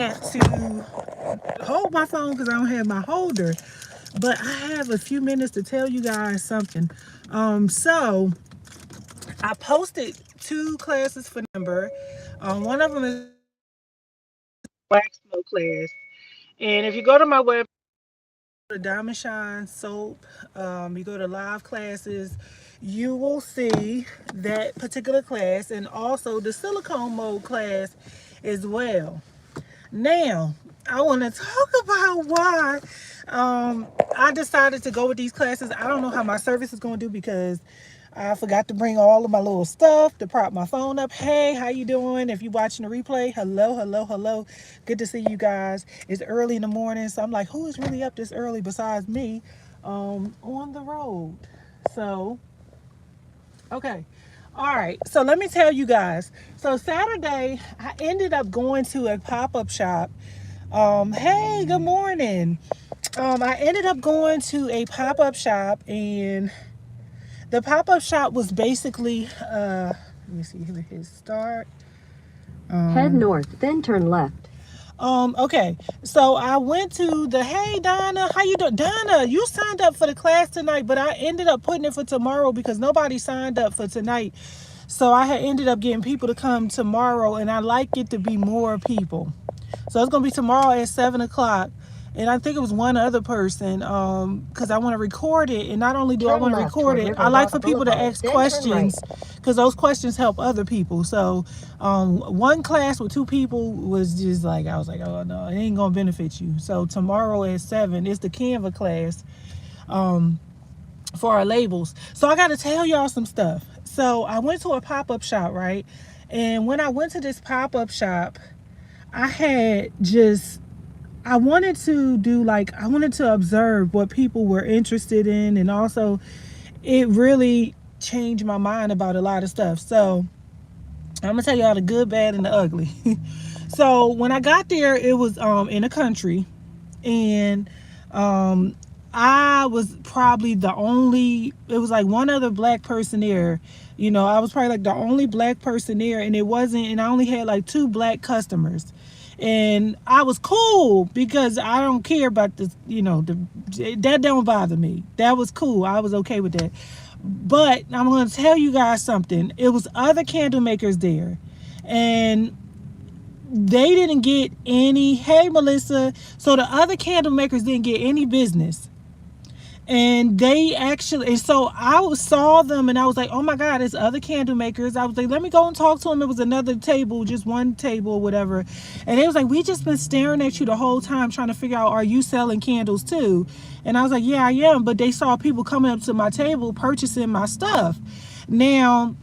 to hold my phone because I don't have my holder, but I have a few minutes to tell you guys something. So I posted two classes for number. One of them is wax smoke class, and if you go to my website, the Diamond Shine soap, you go to live classes, you will see that particular class, and also the silicone mold class as well. Now, I want to talk about why I decided to go with these classes. I don't know how my service is going to do because I forgot to bring all of my little stuff to prop my phone up. Hey, how you doing? If you watching the replay, hello, hello, hello. Good to see you guys. It's early in the morning, so I'm like, who is really up this early besides me on the road? So, okay. All right, so let me tell you guys. So Saturday, I ended up going to a pop-up shop. Hey, good morning. I ended up going to a pop-up shop, and the pop-up shop was basically, let me see, his start. Head north, then turn left. Okay, so I went to the, hey Donna, how you doing? Donna, you signed up for the class tonight, but I ended up putting it for tomorrow because nobody signed up for tonight. So I had ended up getting people to come tomorrow, and I like it to be more people. So it's gonna be tomorrow at 7 o'clock. And I think it was one other person, because I want to record it. And not only do I want to record it, I like for people to ask questions, because those questions help other people. So one class with two people was just like, I was like, oh no, it ain't gonna benefit you. So tomorrow at 7 is the Canva class for our labels. So I got to tell y'all some stuff. So I went to a pop-up shop, right? And when I went to this pop-up shop, I had just, I wanted to do, like, I wanted to observe what people were interested in, and also it really changed my mind about a lot of stuff. So I'm gonna tell y'all the good, bad, and the ugly. So when I got there, it was in a country, and I was probably the only, it was like one other black person there. You know, I was probably like the only black person there, and it wasn't, and I only had like two black customers. And I was cool because I don't care about this, you know, that don't bother me. That was cool. I was okay with that. But I'm going to tell you guys something. It was other candle makers there, and they didn't get any, hey Melissa, so the other candle makers didn't get any business. And they actually, and so I saw them, and I was like, oh my God, it's other candle makers. I was like, let me go and talk to them. It was another table, just one table or whatever. And they was like, we just been staring at you the whole time trying to figure out, are you selling candles too? And I was like, yeah, I am. But they saw people coming up to my table purchasing my stuff. Now,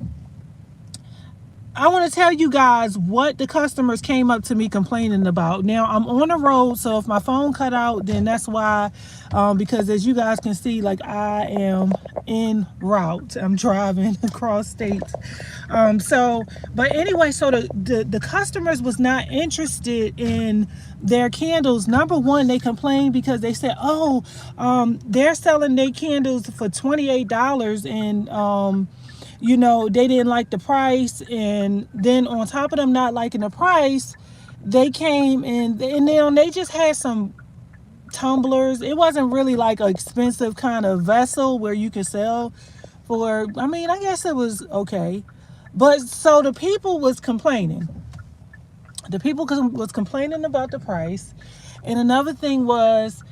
I want to tell you guys what the customers came up to me complaining about. Now, I'm on the road, so if my phone cut out, then that's why, because as you guys can see, like, I am en route. I'm driving across states. But anyway, so the customers was not interested in their candles. Number one, they complained because they said, oh, they're selling their candles for $28, and you know, they didn't like the price. And then on top of them not liking the price, they came and then they just had some tumblers. It wasn't really like an expensive kind of vessel where you could sell for, I mean, I guess it was okay. But so the people was complaining. The people was complaining about the price. And another thing was,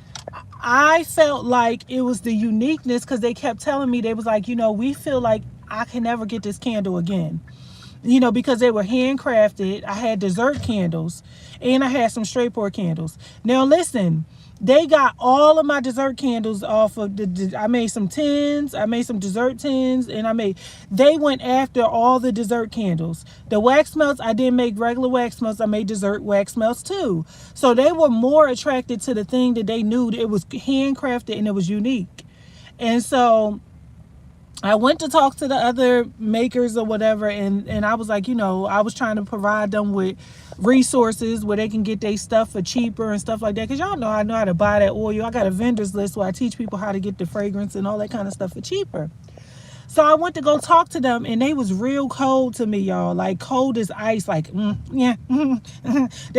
I felt like it was the uniqueness, because they kept telling me, they was like, you know, we feel like I can never get this candle again. You know, because they were handcrafted. I had dessert candles, and I had some straight pour candles. Now listen, they got all of my dessert candles off of I made some tins, I made some dessert tins, and they went after all the dessert candles. The wax melts, I didn't make regular wax melts, I made dessert wax melts too. So they were more attracted to the thing that they knew that it was handcrafted and it was unique. And so I went to talk to the other makers or whatever, and I was like, you know, I was trying to provide them with resources where they can get their stuff for cheaper and stuff like that. Because y'all know I know how to buy that oil. I got a vendors list where I teach people how to get the fragrance and all that kind of stuff for cheaper. So I went to go talk to them, and they was real cold to me, y'all. Like cold as ice. Like they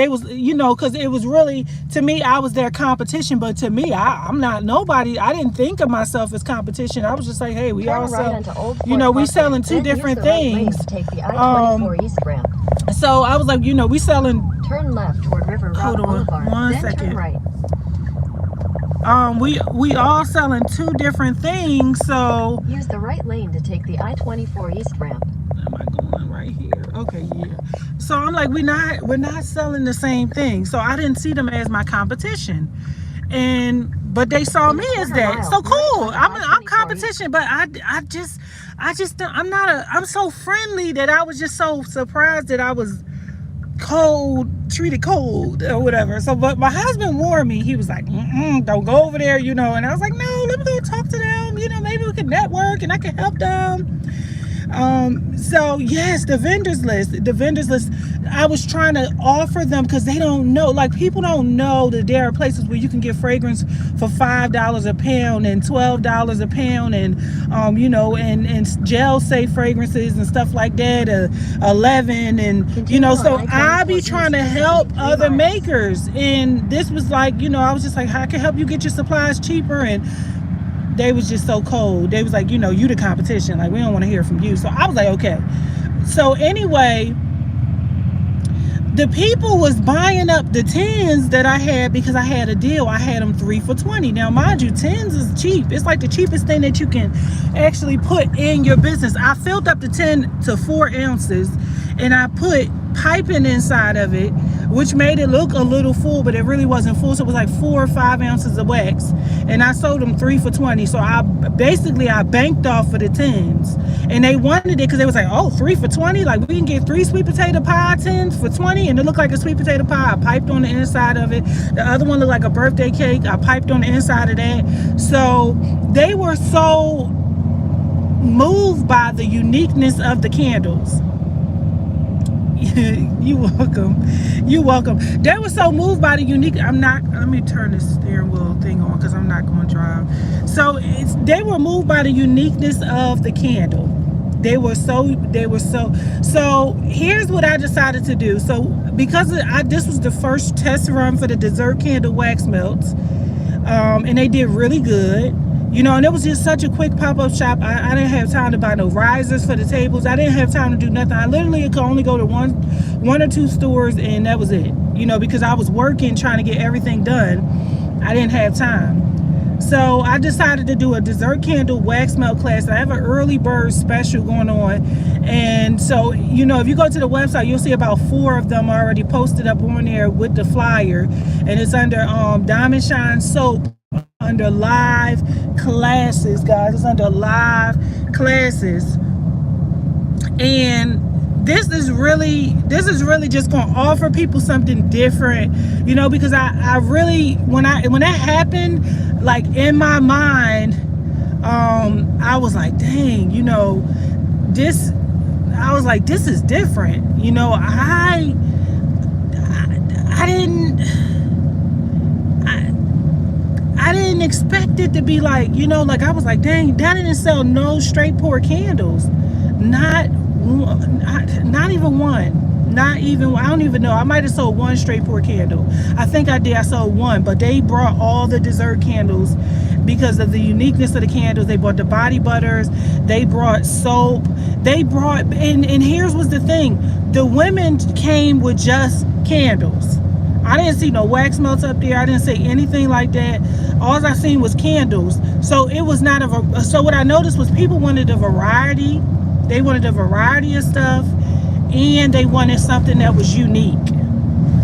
was, because it was really, to me, I was their competition. But to me, I'm not nobody. I didn't think of myself as competition. I was just like, hey, we all sell, we selling two different things. Take the I-24 East ramp. So I was like, we selling. Turn left toward River Rock Boulevard. One then second. Turn right. We all selling two different things, so use the right lane to take the I-24 East ramp. Am I going right here? Okay, yeah. So I'm like, we're not selling the same thing. So I didn't see them as my competition, but they saw me as that. So cool. I'm competition, but I just I'm so friendly that I was just so surprised that I was treated cold or whatever. So but my husband warned me. He was like, don't go over there, and I was like, no, let me go talk to them, maybe we can network and I can help them. So yes, the vendors list, I was trying to offer them, because they don't know, like people don't know that there are places where you can get fragrance for $5 a pound and $12 a pound, and and gel safe fragrances and stuff like that, 11, and so I be trying to help other makers, and this was like, I was just like, how can I help you get your supplies cheaper? And they was just so cold. They was like, you the competition. Like, we don't want to hear from you. So I was like, okay. So anyway, the people was buying up the 10s that I had because I had a deal. I had them 3 for $20. Now, mind you, 10s is cheap. It's like the cheapest thing that you can actually put in your business. I filled up the 10 to 4 ounces, and I put piping inside of it, which made it look a little full, but it really wasn't full. So it was like 4 or 5 ounces of wax, and I sold them 3 for $20. So I banked off for the 10s, and they wanted it because they was like, oh, 3 for $20, like we can get 3 sweet potato pie 10s for $20, and it looked like a sweet potato pie. I piped on the inside of it. The other one looked like a birthday cake. I piped on the inside of that. So they were so moved by the uniqueness of the candles. You're welcome. They were so moved by the unique. Let me turn this steering wheel thing on, because I'm not going to drive. So they were moved by the uniqueness of the candle. They were so here's what I decided to do. So because this was the first test run for the dessert candle wax melts, and they did really good. And it was just such a quick pop-up shop. I didn't have time to buy no risers for the tables. I didn't have time to do nothing. I literally could only go to one or two stores, and that was it. Because I was working, trying to get everything done. I didn't have time. So I decided to do a dessert candle wax melt class. I have an early bird special going on. And so, if you go to the website, you'll see about 4 of them already posted up on there with the flyer. And it's under Diamond Shine Soap, under live classes, guys. It's under live classes, and this is really just gonna offer people something different, because I really, when that happened, like in my mind, I was like, dang, this, I was like, this is different, I didn't expect it to be like, like I was like, dang, that didn't sell no straight pour candles. Not even one. Not even, I don't even know. I might have sold one straight pour candle. I think I did. I sold one, but they brought all the dessert candles because of the uniqueness of the candles. They brought the body butters. They brought soap. They brought, and here's was the thing. The women came with just candles. I didn't see no wax melts up there. I didn't see anything like that. All I seen was candles. So it was not so what I noticed was people wanted a variety. They wanted a variety of stuff, and they wanted something that was unique.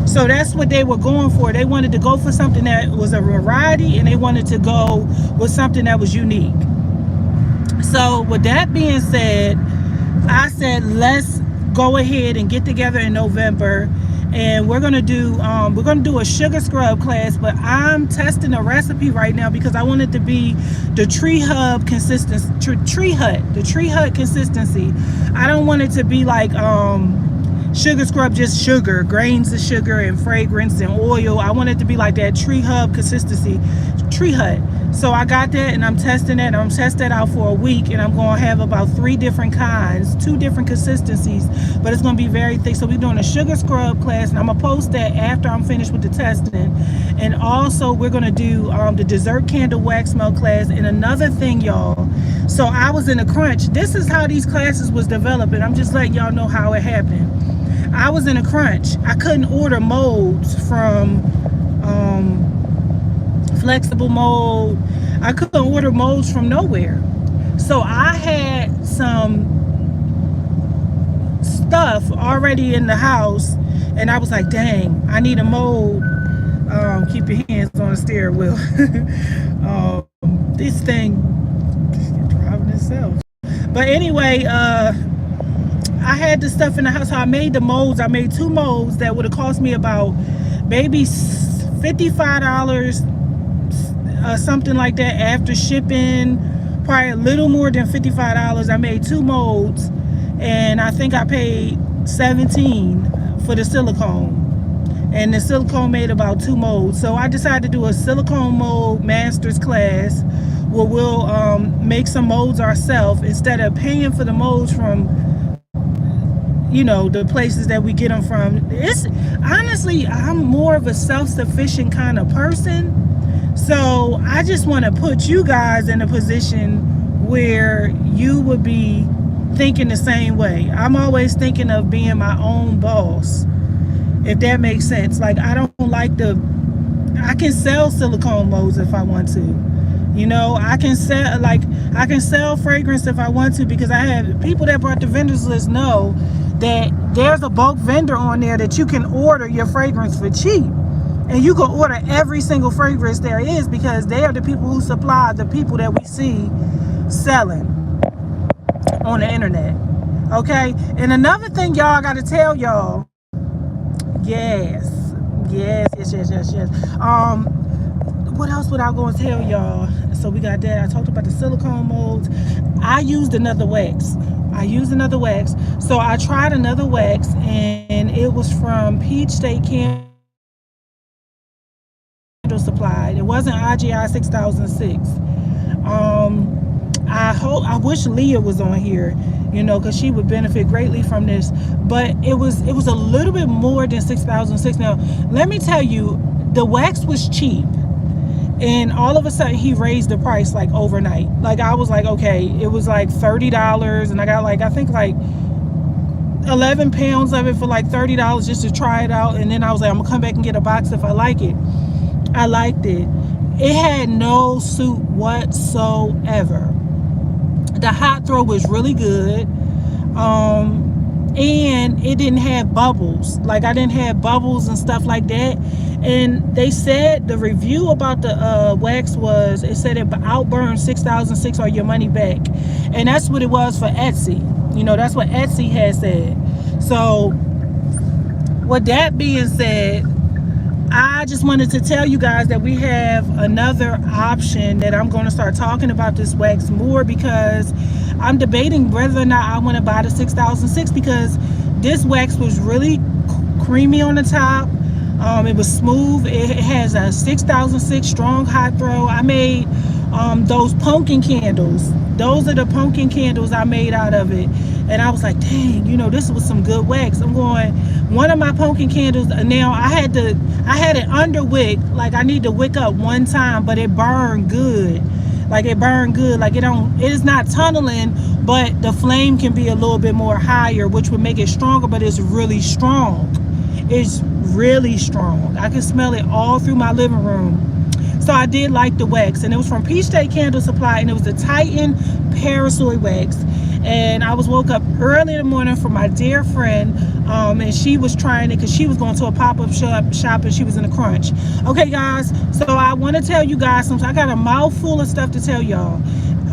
So that's what they were going for. They wanted to go for something that was a variety, and they wanted to go with something that was unique. So with that being said, I said, let's go ahead and get together in November, and we're gonna do a sugar scrub class. But I'm testing a recipe right now because I want it to be the tree hut consistency. I don't want it to be like sugar scrub, just sugar, grains of sugar and fragrance and oil. I want it to be like that Tree Hub consistency, Tree Hut. So I got that and I'm testing that. I'm testing that out for a week, and I'm going to have about 3 different kinds, 2 different consistencies, but it's going to be very thick. So we're doing a sugar scrub class, and I'm going to post that after I'm finished with the testing. And also we're going to do the dessert candle wax melt class. And another thing, y'all, so I was in a crunch. This is how these classes was developing. I'm just letting y'all know how it happened. I was in a crunch. I couldn't order molds from Flexible Mold. I couldn't order molds from nowhere. So I had some stuff already in the house, and I was like, dang, I need a mold. Keep your hands on the steering wheel. This thing driving itself. But anyway, I had the stuff in the house. So I made the molds. I made 2 molds that would have cost me about maybe $55, something like that after shipping. Probably a little more than $55. I made 2 molds, and I think I paid $17 for the silicone. And the silicone made about 2 molds. So I decided to do a silicone mold master's class where we'll make some molds ourselves instead of paying for the molds from, you know, the places that we get them from. It's honestly, I'm more of a self-sufficient kind of person. So I just want to put you guys in a position where you would be thinking the same way. I'm always thinking of being my own boss, if that makes sense. Like, I don't like I can sell silicone molds if I want to. You know, I can sell fragrance if I want to, because I have people that brought the vendors list know that there's a bulk vendor on there that you can order your fragrance for cheap. And you can order every single fragrance there is, because they are the people who supply the people that we see selling on the internet. Okay? And another thing, y'all, I got to tell y'all. Yes. What else would I go and tell y'all? So we got that. I talked about the silicone molds. I used another wax. So I tried another wax, and it was from Peach State Candle Supply. It wasn't IGI 6006. I wish Leah was on here, you know, because she would benefit greatly from this. But it was a little bit more than 6006. Now, let me tell you, the wax was cheap, and all of a sudden he raised the price like overnight. Like, I was like, okay, it was like $30, and I got like, I think like 11 pounds of it for like $30 just to try it out. And then I was like, I'm gonna come back and get a box if I like it. I liked it. It had no suit whatsoever. The hot throw was really good. And it didn't have bubbles. Like, I didn't have bubbles and stuff like that. And they said the review about the wax was, it said it outburned 6006 or your money back. And that's what it was for Etsy. You know, that's what Etsy had said. So with that being said, I just wanted to tell you guys that we have another option that I'm going to start talking about this wax more, because I'm debating whether or not I want to buy the 6006, because this wax was really creamy on the top. It was smooth. It has a 6006 strong hot throw. I made those pumpkin candles. Those are the pumpkin candles I made out of it. And I was like, dang, you know, this was some good wax. I'm going, one of my pumpkin candles, now I had it under wick. Like, I need to wick up one time, but it burned good. Like, it burned good. Like, it is not tunneling, but the flame can be a little bit more higher, which would make it stronger, but it's really strong. It's really strong. I can smell it all through my living room. So I did like the wax, and it was from Peach State Candle Supply, and it was the Titan Parasoy wax. And I was woke up early in the morning for my dear friend, and she was trying it because she was going to a pop-up shop and she was in a crunch. Okay, guys, so I want to tell you guys something. I got a mouthful of stuff to tell y'all.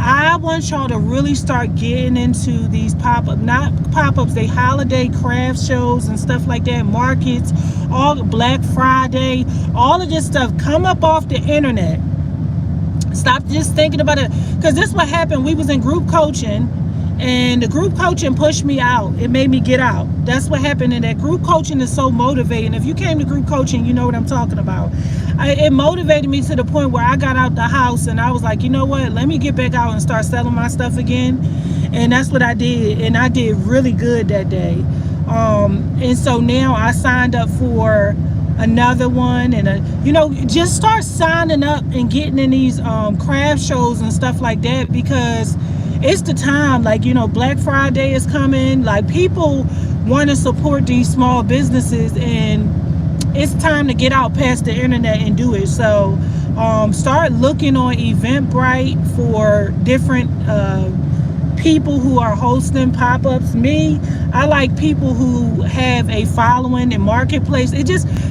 I want y'all to really start getting into these not pop-ups, they holiday craft shows and stuff like that, markets, all Black Friday, all of this stuff. Come up off the internet. Stop just thinking about it, because this what happened. We was in group coaching, And the group coaching pushed me out. It made me get out. That's what happened. And that group coaching is so motivating. If you came to group coaching, you know what I'm talking about. It motivated me to the point where I got out the house and I was like, you know what? Let me get back out and start selling my stuff again. And that's what I did. And I did really good that day. And so now I signed up for another one, and just start signing up and getting in these craft shows and stuff like that, because it's the time. Like, Black Friday is coming. Like, people want to support these small businesses, and it's time to get out past the internet and do it. So start looking on Eventbrite for different people who are hosting pop-ups. I like people who have a following in marketplace.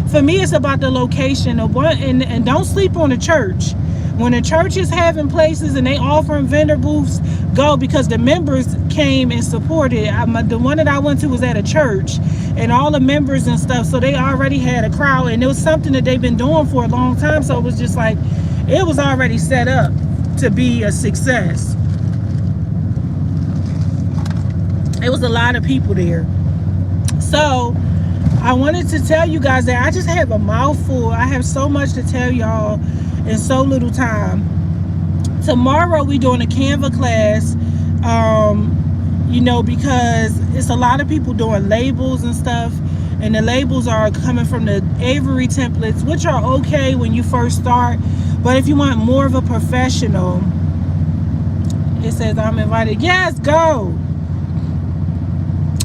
For me, it's about the location of what, and don't sleep on the church. When the church is having places and they offering vendor booths, go, because the members came and supported. The one that I went to was at a church, and all the members and stuff, so they already had a crowd, and it was something that they've been doing for a long time. So it was just like, it was already set up to be a success. It was a lot of people there. So I wanted to tell you guys that I just have a mouthful. I have so much to tell y'all in so little time. Tomorrow we doing a Canva class, because it's a lot of people doing labels and stuff, and the labels are coming from the Avery templates, which are okay when you first start, but if you want more of a professional, it says I'm invited. Yes, go.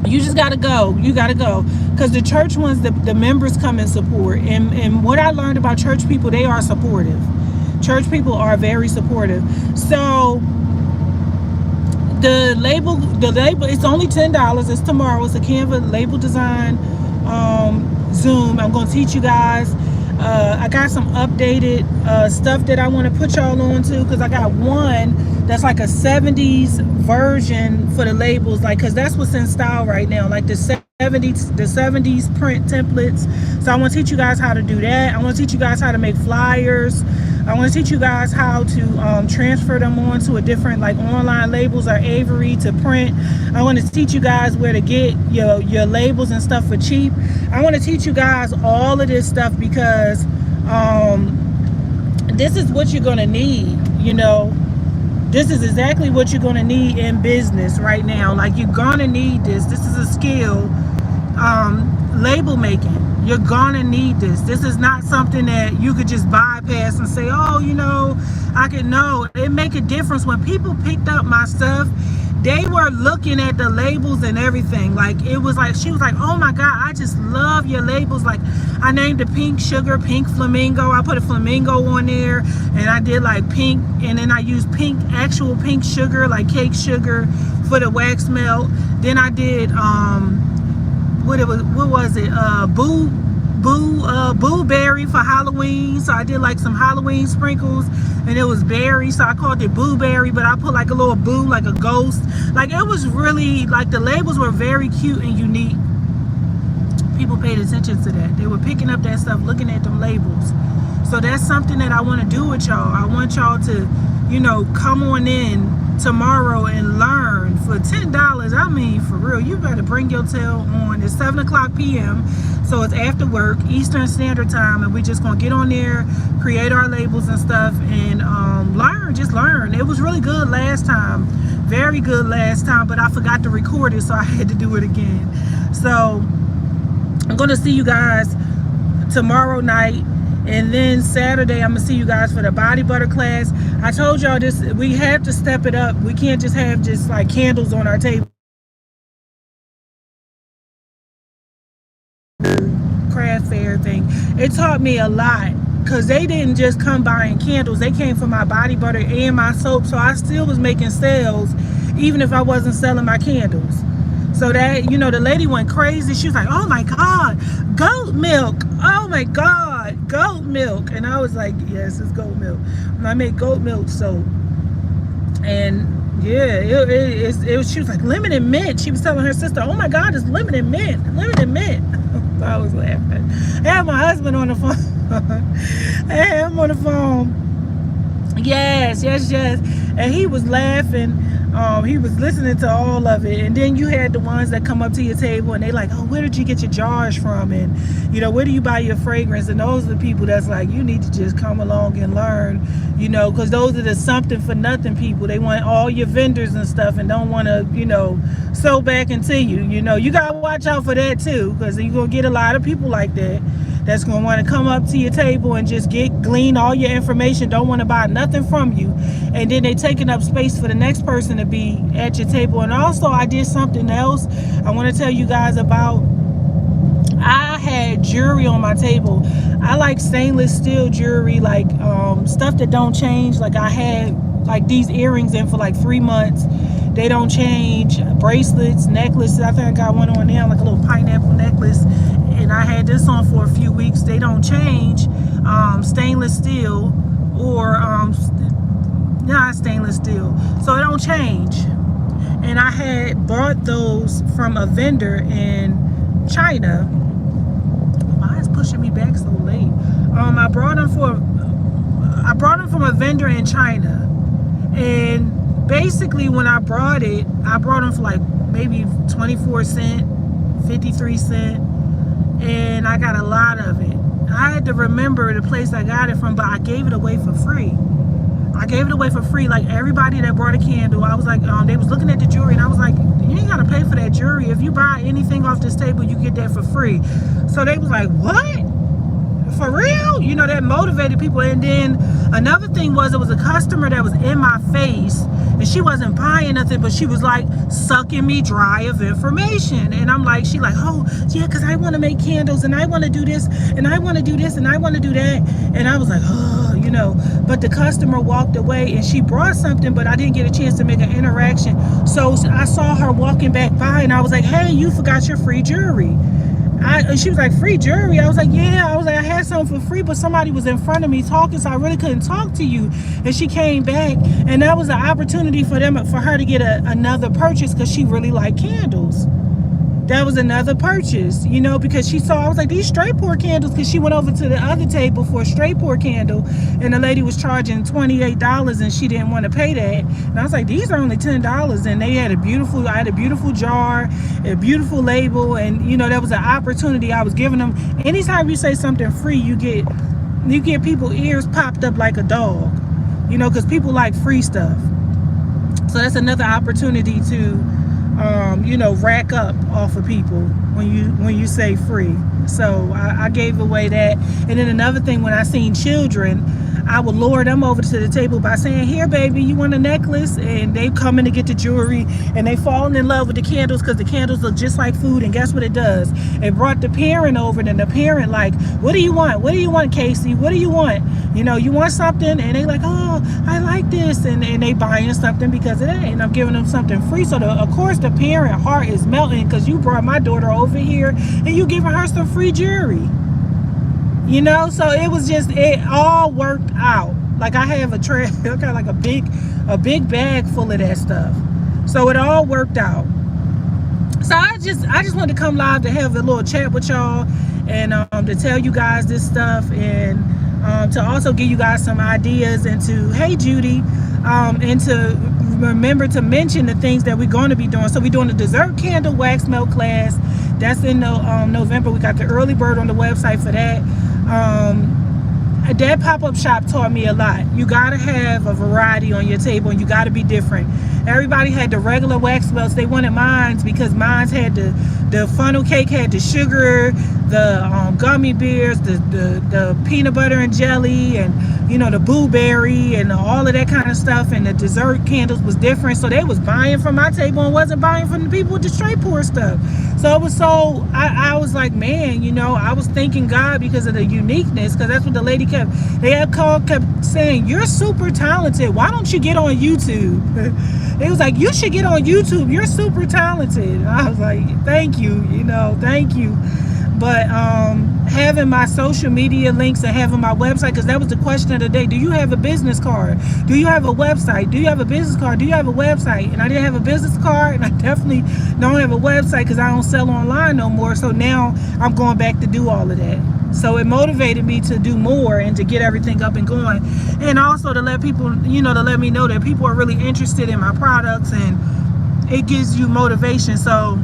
You just gotta go. You gotta go, because the church ones, the members come and support. And what I learned about church people, they are supportive. Church people are very supportive. So the label, it's only $10. It's tomorrow. It's a Canva label design Zoom. I'm gonna teach you guys. I got some updated stuff that I want to put y'all on to, because I got one that's like a 70s version for the labels, like, because that's what's in style right now, like the 70s print templates. So I want to teach you guys how to do that. I want to teach you guys how to make flyers. I want to teach you guys how to transfer them on to a different, like, online labels or Avery to print. I want to teach you guys where to get your labels and stuff for cheap. I want to teach you guys all of this stuff, because this is what you're going to need, This is exactly what you're going to need in business right now. Like, you're going to need this. This is a skill. Label making. You're going to need this. This is not something that you could just bypass and say, oh, I could know. It make a difference. When people picked up my stuff, they were looking at the labels and everything. Like, it was like, she was like, oh my God, I just love your labels. Like, I named the pink sugar, pink flamingo. I put a flamingo on there, and I did like pink, and then I used actual pink sugar, like cake sugar, for the wax melt. Then I did boo berry for Halloween. So I did like some Halloween sprinkles, and it was berry, so I called it boo berry, but I put like a little boo, like a ghost. Like, it was really, like, the labels were very cute and unique. People paid attention to that. They were picking up that stuff, looking at them labels. So that's something that I want to do with y'all. I want y'all to, come on in tomorrow and learn for $10. I mean, for real, you better bring your tail on. It's 7:00 p.m. So it's after work, Eastern Standard Time, and we're just gonna get on there, create our labels and stuff, and just learn. It was really good last time, very good last time, but I forgot to record it, so I had to do it again. So I'm gonna see you guys tomorrow night. And then Saturday, I'm gonna see you guys for the body butter class. I told y'all this, we have to step it up. We can't just have like candles on our table. Craft fair thing. It taught me a lot, because they didn't just come buying candles. They came for my body butter and my soap. So I still was making sales, even if I wasn't selling my candles. So that, the lady went crazy. She was like, oh my God, goat milk. Oh my God, goat milk. And I was like, yes, it's goat milk. And I made goat milk soap. And yeah, it was, she was like, lemon and mint. She was telling her sister, oh my God, it's lemon and mint. Lemon and mint. So I was laughing. I had my husband on the phone. I had him on the phone. Yes. And he was laughing. He was listening to all of it, and then you had the ones that come up to your table and they like, oh, where did you get your jars from, and where do you buy your fragrance? And those are the people that's like, you need to just come along and learn, because those are the something for nothing people. They want all your vendors and stuff and don't want to sew back into you. You gotta watch out for that too, because you're gonna get a lot of people like that that's going to want to come up to your table and just glean all your information, don't want to buy nothing from you, and then they taking up space for the next person to be at your table. And also, I did something else I want to tell you guys about. I had jewelry on my table. I like stainless steel jewelry, like stuff that don't change. Like I had like these earrings in for like 3 months. They don't change. Bracelets, necklaces. I think I got one on there, like a little pineapple necklace. And I had this on for a few weeks. They don't change. Stainless steel or not stainless steel, so it don't change. And I had bought those from a vendor in China. Why is pushing me back so late? I brought them from a vendor in China, and basically when I brought them for like maybe 24 cents, 53 cents. And I got a lot of it. I had to remember the place I got it from, but I gave it away for free. Like everybody that brought a candle, I was like, they was looking at the jewelry, and I was like, you ain't gotta pay for that jewelry. If you buy anything off this table, you get that for free. So they was like, what? For real? That motivated people. And then another thing was, it was a customer that was in my face, and she wasn't buying nothing, but she was like sucking me dry of information. And I'm like, she like, oh yeah, because I want to make candles, and I want to do this, and I want to do this, and I want to do that. And I was like, oh, but the customer walked away, and she brought something, but I didn't get a chance to make an interaction. So I saw her walking back by, and I was like, hey, you forgot your free jewelry. And she was like, free jewelry? I was like, yeah. I was like, I had something for free, but somebody was in front of me talking, so I really couldn't talk to you. And she came back, and that was an opportunity for her to get another purchase, because she really liked candles. That was another purchase, because she saw, I was like, these straight pour candles, because she went over to the other table for a straight pour candle, and the lady was charging $28, and she didn't want to pay that. And I was like, these are only $10, and I had a beautiful jar, a beautiful label, and that was an opportunity I was giving them. Anytime you say something free, you get people ears popped up like a dog, because people like free stuff. So that's another opportunity to rack up off of people when you say free. So I gave away that. And then another thing, when I seen children, I would lure them over to the table by saying, here baby, you want a necklace? And they come in to get the jewelry, and they falling in love with the candles, because the candles look just like food. And guess what it does? It brought the parent over, and the parent like, what do you want, Casey? What do you want? You want something? And they like, oh, I like this, and they buying something because of that, and I'm giving them something free. So of course the parent heart is melting, because you brought my daughter over here and you giving her some free jewelry. So it all worked out. Like I have I got like a big bag full of that stuff. So it all worked out. So I just wanted to come live to have a little chat with y'all, and to tell you guys this stuff, and to also give you guys some ideas, and to, hey Judy, and to remember to mention the things that we're going to be doing. So we're doing a dessert candle wax melt class. That's in November. We got the early bird on the website for that. That pop-up shop taught me a lot. You gotta have a variety on your table, and you gotta be different. Everybody had the regular wax melts. They wanted mines, because mines had the funnel cake, had the sugar, the gummy bears, the peanut butter and jelly, and the blueberry, and all of that kind of stuff. And the dessert candles was different, so they was buying from my table and wasn't buying from the people with the straight pour stuff. So it was I was like, man, I was thanking God because of the uniqueness, because that's what the lady kept saying, you're super talented, why don't you get on YouTube? It was like, you should get on YouTube, you're super talented. I was like, thank you, thank you. But having my social media links and having my website, because that was the question of the day. Do you have a business card? Do you have a website? Do you have a business card? Do you have a website? And I didn't have a business card, and I definitely don't have a website, because I don't sell online no more. So now I'm going back to do all of that. So it motivated me to do more and to get everything up and going, and also to let people, to let me know that people are really interested in my products, and it gives you motivation. So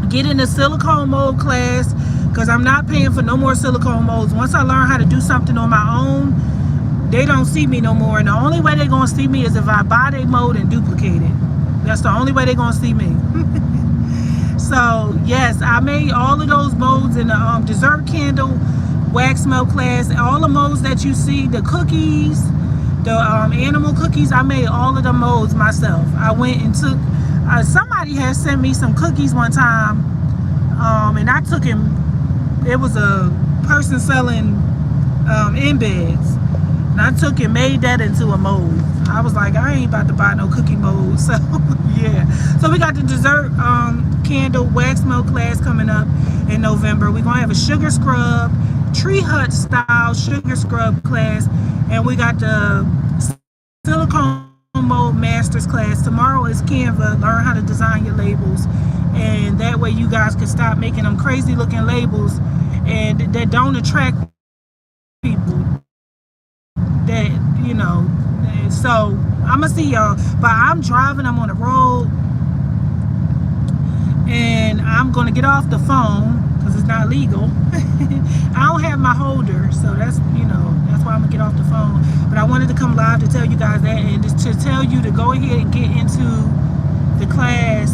get in the silicone mold class, because I'm not paying for no more silicone molds. Once I learn how to do something on my own, they don't see me no more, and the only way they're gonna see me is if I buy their mold and duplicate it. That's the only way they're gonna see me. So yes, I made all of those molds in the dessert candle wax melt class. All the molds that you see, the cookies, the animal cookies, I made all of the molds myself. I went and took, somebody had sent me some cookies one time, and I took him, it was a person selling embeds, and I took and made that into a mold. I was like, I ain't about to buy no cookie mold. So yeah, so we got the dessert candle wax melt class coming up in November. We're gonna have a sugar scrub, tree hut style sugar scrub class, and we got the silicone mold masters class. Tomorrow is Canva, learn how to design your labels, and that way you guys can stop making them crazy looking labels and that don't attract people, that so I'm gonna see y'all. But I'm driving, I'm on the road, and I'm gonna get off the phone because it's not legal. I don't have my holder, so that's why I'm gonna get off the phone. But I wanted to come live to tell you guys that, and just to tell you to go ahead and get into the class.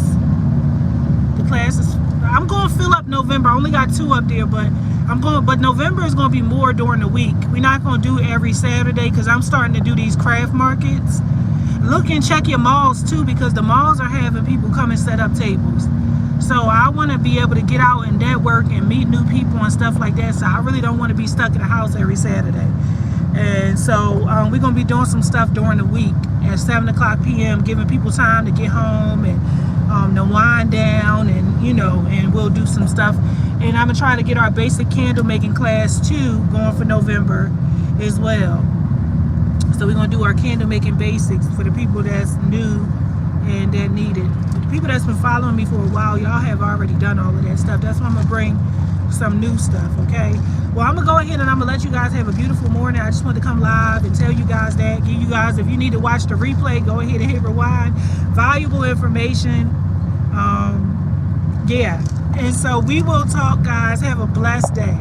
The class is, I'm gonna fill up November. I only got 2 up there, but but November is gonna be more during the week. We're not gonna do every Saturday because I'm starting to do these craft markets. Look and check your malls too, because the malls are having people come and set up tables. So I want to be able to get out and network and meet new people and stuff like that. So I really don't want to be stuck in the house every Saturday. And so we're going to be doing some stuff during the week at 7 o'clock p.m., giving people time to get home and to wind down, and and we'll do some stuff. And I'm going to try to get our basic candle making class too going for November as well. So we're going to do our candle making basics for the people that's new and that need it. The people that's been following me for a while, y'all have already done all of that stuff. That's why I'm gonna bring some new stuff, okay? Well, I'm gonna go ahead and I'm gonna let you guys have a beautiful morning. I just wanted to come live and tell you guys that. Give you guys, if you need to watch the replay, go ahead and hit rewind. Valuable information. Yeah. And so we will talk, guys. Have a blessed day.